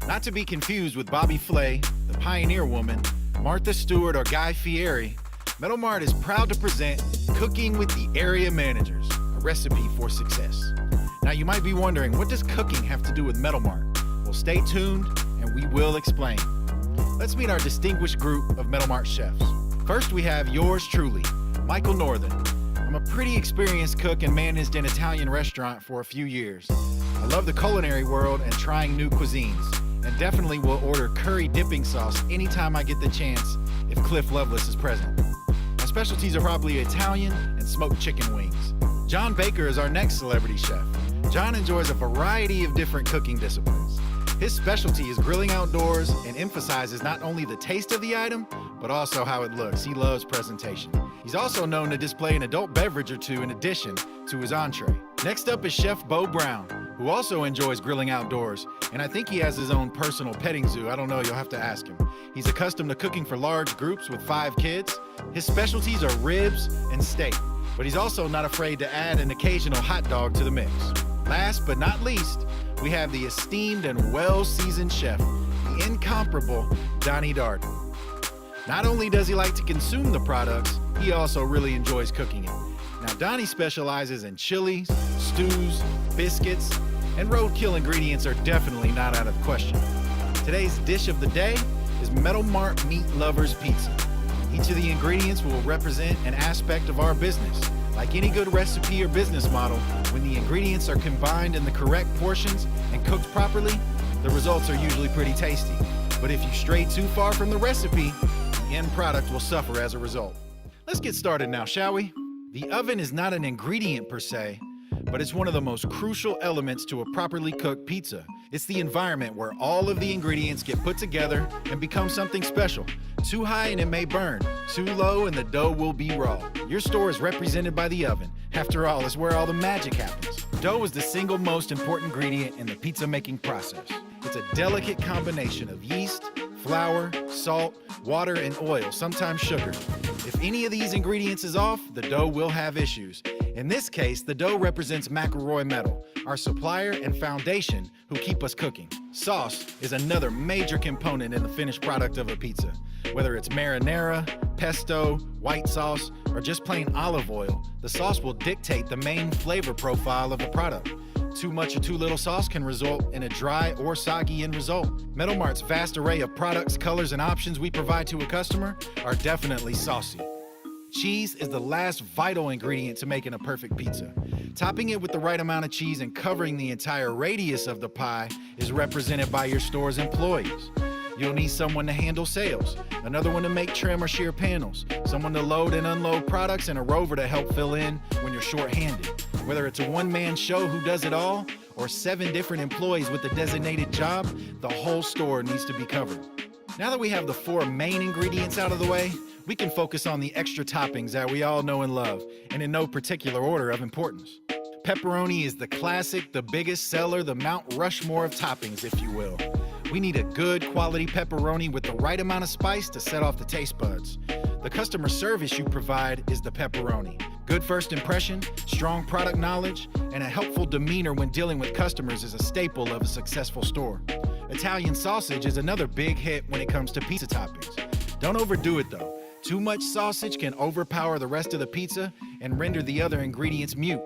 Not to be confused with Bobby Flay, the Pioneer Woman, Martha Stewart, or Guy Fieri, Metal Mart is proud to present Cooking with the Area Managers, a recipe for success. Now you might be wondering, what does cooking have to do with Metal Mart? Well, stay tuned and we will explain. Let's meet our distinguished group of Metal Mart chefs. First we have yours truly, Michael Northern. I'm a pretty experienced cook and managed an Italian restaurant for a few years. I love the culinary world and trying new cuisines, and definitely will order curry dipping sauce anytime I get the chance if Cliff Lovelace is present. My specialties are probably Italian and smoked chicken wings. John Baker is our next celebrity chef. John enjoys a variety of different cooking disciplines. His specialty is grilling outdoors and emphasizes not only the taste of the item, but also how it looks. He loves presentation. He's also known to display an adult beverage or two in addition to his entree. Next up is Chef Bo Brown, who also enjoys grilling outdoors, and I think he has his own personal petting zoo. I don't know, you'll have to ask him. He's accustomed to cooking for large groups with 5 kids. His specialties are ribs and steak, but he's also not afraid to add an occasional hot dog to the mix. Last but not least, we have the esteemed and well-seasoned chef, the incomparable Donnie Darden. Not only does he like to consume the products, he also really enjoys cooking it. Now, Donnie specializes in chilies, stews, biscuits, and roadkill ingredients are definitely not out of the question. Today's dish of the day is Metal Mart Meat Lovers Pizza. Each of the ingredients will represent an aspect of our business. Like any good recipe or business model, when the ingredients are combined in the correct portions and cooked properly, the results are usually pretty tasty. But if you stray too far from the recipe, the end product will suffer as a result. Let's get started now, shall we? The oven is not an ingredient per se, but it's one of the most crucial elements to a properly cooked pizza. It's the environment where all of the ingredients get put together and become something special. Too high and it may burn, too low and the dough will be raw. Your store is represented by the oven. After all, it's where all the magic happens. Dough is the single most important ingredient in the pizza making process. It's a delicate combination of yeast, flour, salt, water, and oil, sometimes sugar. If any of these ingredients is off, the dough will have issues. In this case, the dough represents McElroy Metal, our supplier and foundation who keep us cooking. Sauce is another major component in the finished product of a pizza. Whether it's marinara, pesto, white sauce, or just plain olive oil, the sauce will dictate the main flavor profile of the product. Too much or too little sauce can result in a dry or soggy end result. Metal Mart's vast array of products, colors, and options we provide to a customer are definitely saucy. Cheese is the last vital ingredient to making a perfect pizza. Topping it with the right amount of cheese and covering the entire radius of the pie is represented by your store's employees. You'll need someone to handle sales, another one to make trim or shear panels, someone to load and unload products, and a rover to help fill in when you're short-handed. Whether it's a one-man show who does it all, or 7 different employees with a designated job, the whole store needs to be covered. Now that we have the 4 main ingredients out of the way, we can focus on the extra toppings that we all know and love, and in no particular order of importance. Pepperoni is the classic, the biggest seller, the Mount Rushmore of toppings, if you will. We need a good quality pepperoni with the right amount of spice to set off the taste buds. The customer service you provide is the pepperoni. Good first impression, strong product knowledge, and a helpful demeanor when dealing with customers is a staple of a successful store. Italian sausage is another big hit when it comes to pizza toppings. Don't overdo it though. Too much sausage can overpower the rest of the pizza and render the other ingredients mute.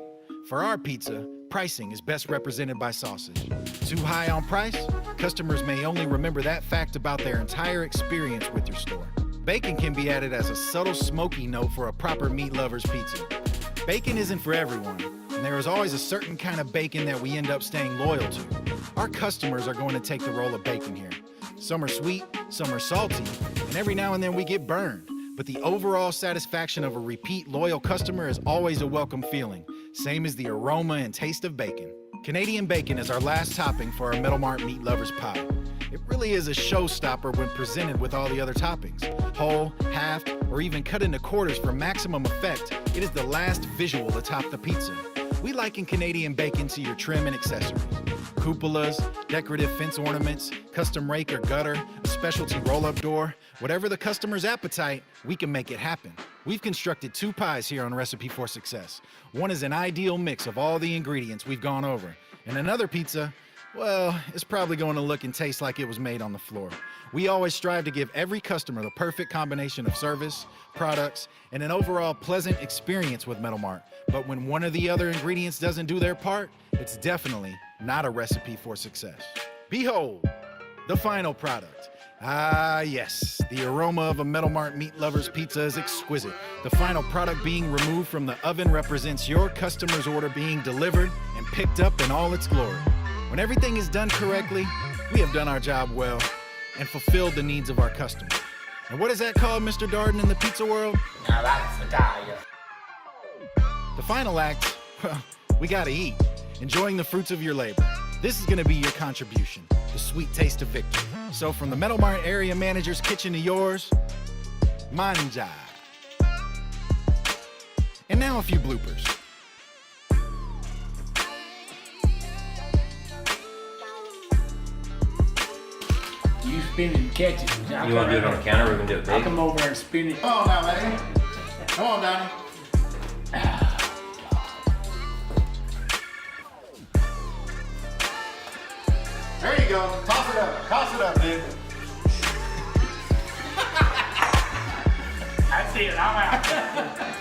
For our pizza, pricing is best represented by sausage. Too high on price? Customers may only remember that fact about their entire experience with your store. Bacon can be added as a subtle smoky note for a proper meat lover's pizza. Bacon isn't for everyone, and there is always a certain kind of bacon that we end up staying loyal to. Our customers are going to take the role of bacon here. Some are sweet, some are salty, and every now and then we get burned. But the overall satisfaction of a repeat loyal customer is always a welcome feeling, same as the aroma and taste of bacon. Canadian bacon is our last topping for our Metal Mart Meat Lovers Pie. It really is a showstopper when presented with all the other toppings. Whole, half, or even cut into quarters for maximum effect, it is the last visual to top the pizza. We liken Canadian bacon to your trim and accessories. Cupolas, decorative fence ornaments, custom rake or gutter, a specialty roll-up door. Whatever the customer's appetite, we can make it happen. We've constructed 2 pies here on Recipe for Success. One is an ideal mix of all the ingredients we've gone over, and another pizza Well, it's probably going to look and taste like it was made on the floor. We always strive to give every customer the perfect combination of service, products, and an overall pleasant experience with Metal Mart. But when one of the other ingredients doesn't do their part, it's definitely not a recipe for success. Behold, the final product. Ah, yes, the aroma of a Metal Mart meat lover's pizza is exquisite. The final product being removed from the oven represents your customer's order being delivered and picked up in all its glory. When everything is done correctly, we have done our job well and fulfilled the needs of our customers. And what is that called, Mr. Darden, in the pizza world? Now that's a diet. The final act, well, we gotta eat, enjoying the fruits of your labor. This is gonna be your contribution, the sweet taste of victory. So from the Metal Mart area manager's kitchen to yours, manja. And now a few bloopers. You spin it and catch it. You want to do it on the counter or we can do it I'll big? come over and spin it. Come on now, lady. Come on, Donnie. There you go. Toss it up. Toss it up, dude. That's it. I'm out.